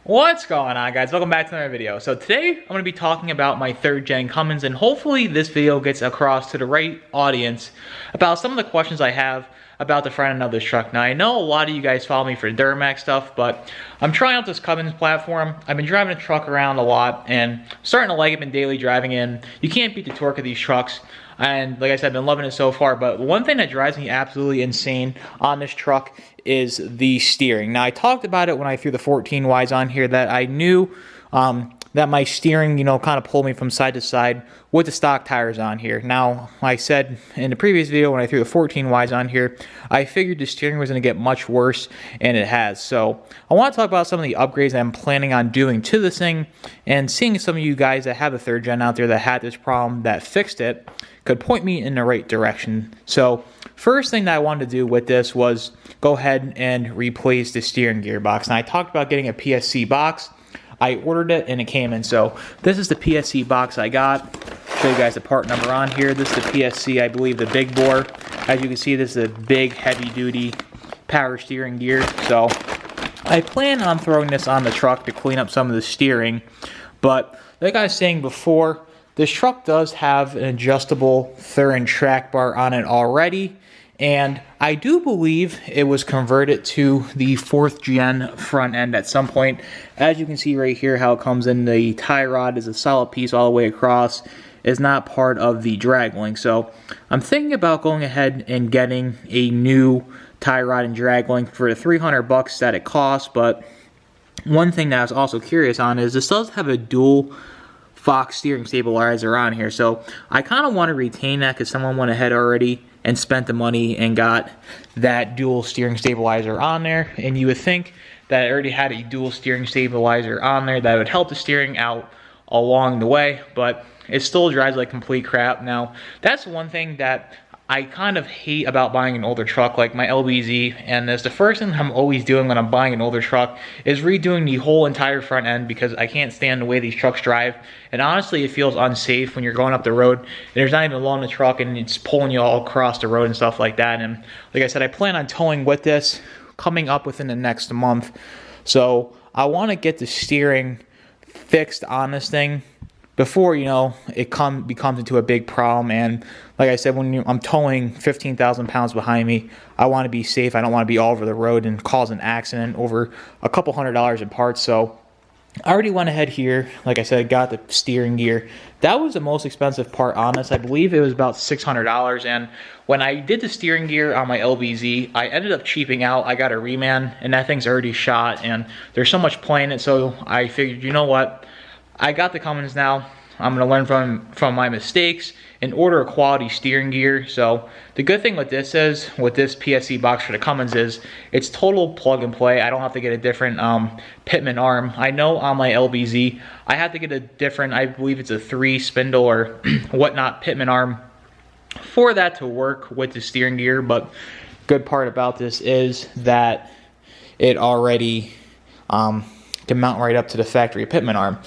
What's going on, guys? Welcome back to another video. So today I'm going to be talking about my 3rd gen Cummins, and hopefully this video gets across to the right audience about some of the questions I have about the front end of this truck. Now I know a lot of you guys follow me for Duramax stuff, but I'm trying out this Cummins platform. I've been driving the truck around a lot and I'm starting to like it in daily driving in. You can't beat the torque of these trucks. And like I said, I've been loving it so far. But one thing that drives me absolutely insane on this truck is the steering. Now, I talked about it when I threw the 14 wides on here that I knew that my steering, kind of pulled me from side to side with the stock tires on here. Now, I said in the previous video when I threw the 14 wides on here, I figured the steering was going to get much worse, and it has. So I want to talk about some of the upgrades I'm planning on doing to this thing, and seeing some of you guys that have a 3rd gen out there that had this problem that fixed it could point me in the right direction. So first thing that I wanted to do with this was go ahead and replace the steering gearbox. Now I talked about getting a PSC box. I ordered it and it came in. So this is the PSC box I got. Show you guys the part number on here. This is the PSC, I believe, the big bore. As you can see, this is a big heavy duty power steering gear. So I plan on throwing this on the truck to clean up some of the steering. But like I was saying before, this truck does have an adjustable third and track bar on it already, and I do believe it was converted to the 4th gen front end at some point. As you can see right here, how it comes in, the tie rod is a solid piece all the way across. It's not part of the drag link. So I'm thinking about going ahead and getting a new tie rod and drag link for the $300 that it costs. But one thing that I was also curious on is this does have a dual Fox steering stabilizer on here, so I kind of want to retain that because someone went ahead already and spent the money and got that dual steering stabilizer on there. And you would think that it already had a dual steering stabilizer on there that would help the steering out along the way, but it still drives like complete crap. Now that's one thing that I kind of hate about buying an older truck like my LBZ, and that's the first thing I'm always doing when I'm buying an older truck is redoing the whole entire front end, because I can't stand the way these trucks drive. And honestly, it feels unsafe when you're going up the road and there's not even a lawn in the truck and it's pulling you all across the road and stuff like that. And like I said, I plan on towing with this coming up within the next month. So I want to get the steering fixed on this thing before, it becomes into a big problem. And like I said, when I'm towing 15,000 pounds behind me, I want to be safe. I don't want to be all over the road and cause an accident over a couple $100 in parts. So I already went ahead here. Like I said, got the steering gear. That was the most expensive part on this. I believe it was about $600. And when I did the steering gear on my LBZ, I ended up cheaping out. I got a reman, and that thing's already shot, and there's so much play in it. So I figured, you know what? I got the Cummins now. I'm going to learn from my mistakes and order a quality steering gear. So the good thing with this is, with this PSC box for the Cummins, is it's total plug and play. I don't have to get a different Pitman arm. I know on my LBZ, I had to get a different, I believe it's a 3 spindle or whatnot Pitman arm for that to work with the steering gear. But good part about this is that it already can mount right up to the factory Pitman arm.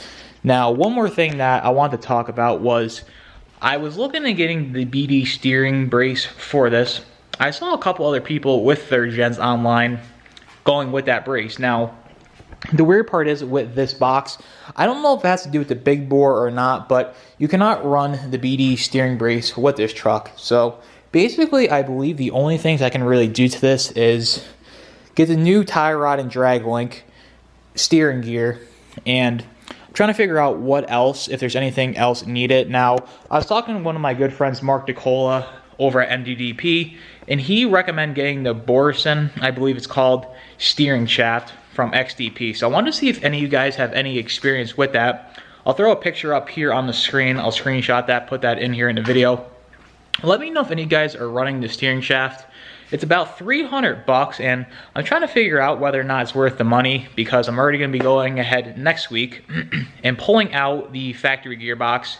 Now, one more thing that I wanted to talk about was I was looking at getting the BD steering brace for this. I saw a couple other people with 3rd gens online going with that brace. Now, the weird part is with this box, I don't know if it has to do with the big bore or not, but you cannot run the BD steering brace with this truck. So basically, I believe the only things I can really do to this is get the new tie rod and drag link steering gear, and trying to figure out what else, if there's anything else needed. Now, I was talking to one of my good friends, Mark DeCola, over at MDDP, and he recommended getting the Borson, I believe it's called, steering shaft from XDP. So I wanted to see if any of you guys have any experience with that. I'll throw a picture up here on the screen. I'll screenshot that, put that in here in the video. Let me know if any of you guys are running the steering shaft. It's about $300, and I'm trying to figure out whether or not it's worth the money, because I'm already going to be going ahead next week and pulling out the factory gearbox,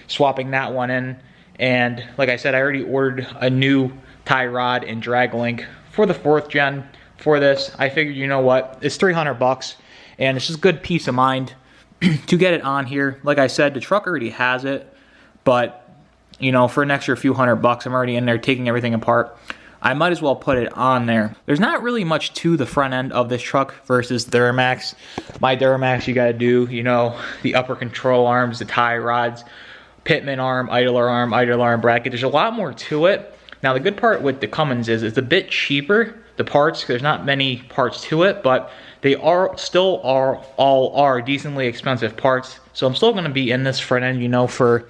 swapping that one in. And like I said, I already ordered a new tie rod and drag link for the 4th gen for this. I figured, you know what, it's $300, and it's just good peace of mind to get it on here. Like I said, the truck already has it, but for an extra few $100, I'm already in there taking everything apart. I might as well put it on there. There's not really much to the front end of this truck versus the Duramax. My Duramax, you gotta do, you know, the upper control arms, the tie rods, pitman arm, idler arm bracket. There's a lot more to it. Now the good part with the Cummins is it's a bit cheaper, the parts. There's not many parts to it, but they all are decently expensive parts. So I'm still gonna be in this front end, you know, for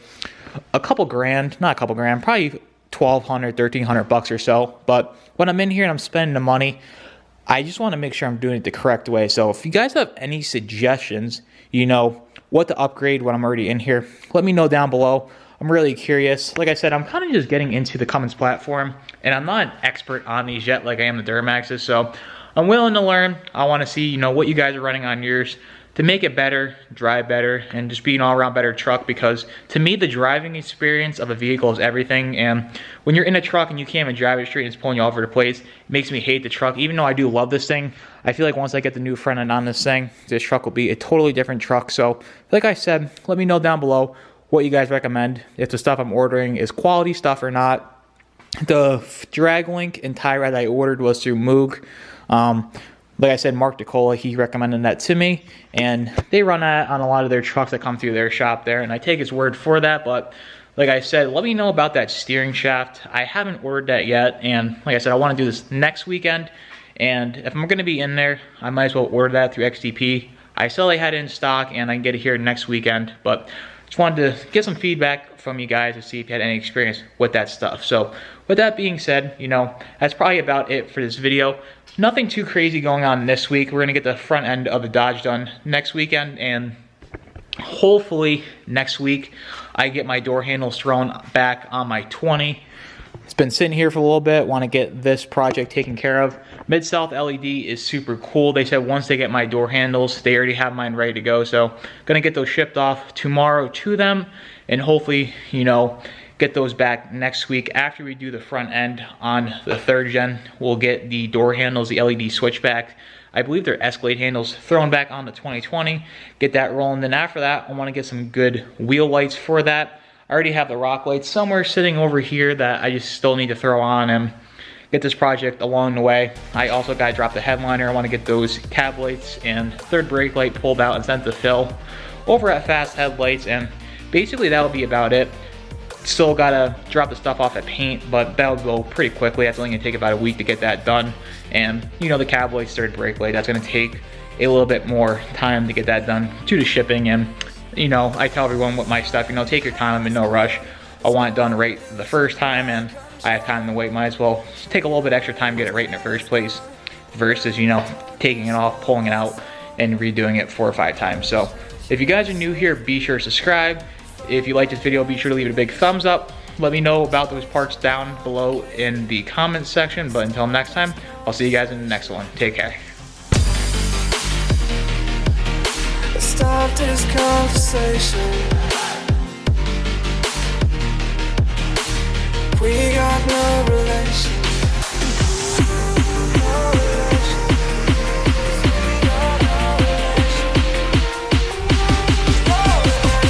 a couple grand, not a couple grand, probably $1,200, $1,300 or so. But when I'm in here and I'm spending the money, I just want to make sure I'm doing it the correct way. So if you guys have any suggestions, you know, what to upgrade when I'm already in here, let me know down below. I'm really curious. Like I said, I'm kind of just getting into the Cummins platform, and I'm not an expert on these yet like I am the Duramaxes. So I'm willing to learn. I want to see, you know, what you guys are running on yours to make it better, drive better, and just be an all-around better truck, because to me the driving experience of a vehicle is everything. And when you're in a truck and you can't even drive it straight and it's pulling you all over the place, it makes me hate the truck. Even though I do love this thing, I feel like once I get the new front end on this thing, this truck will be a totally different truck. So like I said, let me know down below what you guys recommend, if the stuff I'm ordering is quality stuff or not. The drag link and tie rod I ordered was through Moog. Like I said, Mark DeCola, he recommended that to me, and they run that on a lot of their trucks that come through their shop there, and I take his word for that. But like I said, let me know about that steering shaft. I haven't ordered that yet, and like I said, I want to do this next weekend, and if I'm going to be in there, I might as well order that through XDP. I saw they had it in stock, and I can get it here next weekend, but just wanted to get some feedback from you guys to see if you had any experience with that stuff. So with that being said, you know, that's probably about it for this video. Nothing too crazy going on this week. We're gonna get the front end of the Dodge done next weekend, and hopefully next week I get my door handles thrown back on my 20. It's been sitting here for a little bit. Want to get this project taken care of. Mid-South LED is super cool. They said once they get my door handles, they already have mine ready to go. So gonna get those shipped off tomorrow to them, and hopefully, you know, get those back next week. After we do the front end on the 3rd gen, we'll get the door handles, the LED switchback, I believe they're Escalade handles, thrown back on the 2020, get that rolling. Then after that, I want to get some good wheel lights for that. I already have the rock lights somewhere sitting over here that I just still need to throw on and get this project along the way. I also got to drop the headliner. I want to get those cab lights and 3rd brake light pulled out and sent to Phil over at Fast Headlights, and basically that'll be about it. Still gotta drop the stuff off at paint, but that'll go pretty quickly. That's only gonna take about a week to get that done. And you know, the cab lights, 3rd brake light, that's gonna take a little bit more time to get that done due to shipping. And you know, I tell everyone with my stuff, you know, take your time, I'm in no rush. I want it done right the first time, and I have time to wait. Might as well take a little bit extra time to get it right in the first place, versus, you know, taking it off, pulling it out, and redoing it 4 or 5 times. So if you guys are new here, be sure to subscribe. If you like this video, be sure to leave it a big thumbs up. Let me know about those parts down below in the comments section. But until next time, I'll see you guys in the next one. Take care. Stop this conversation. We got no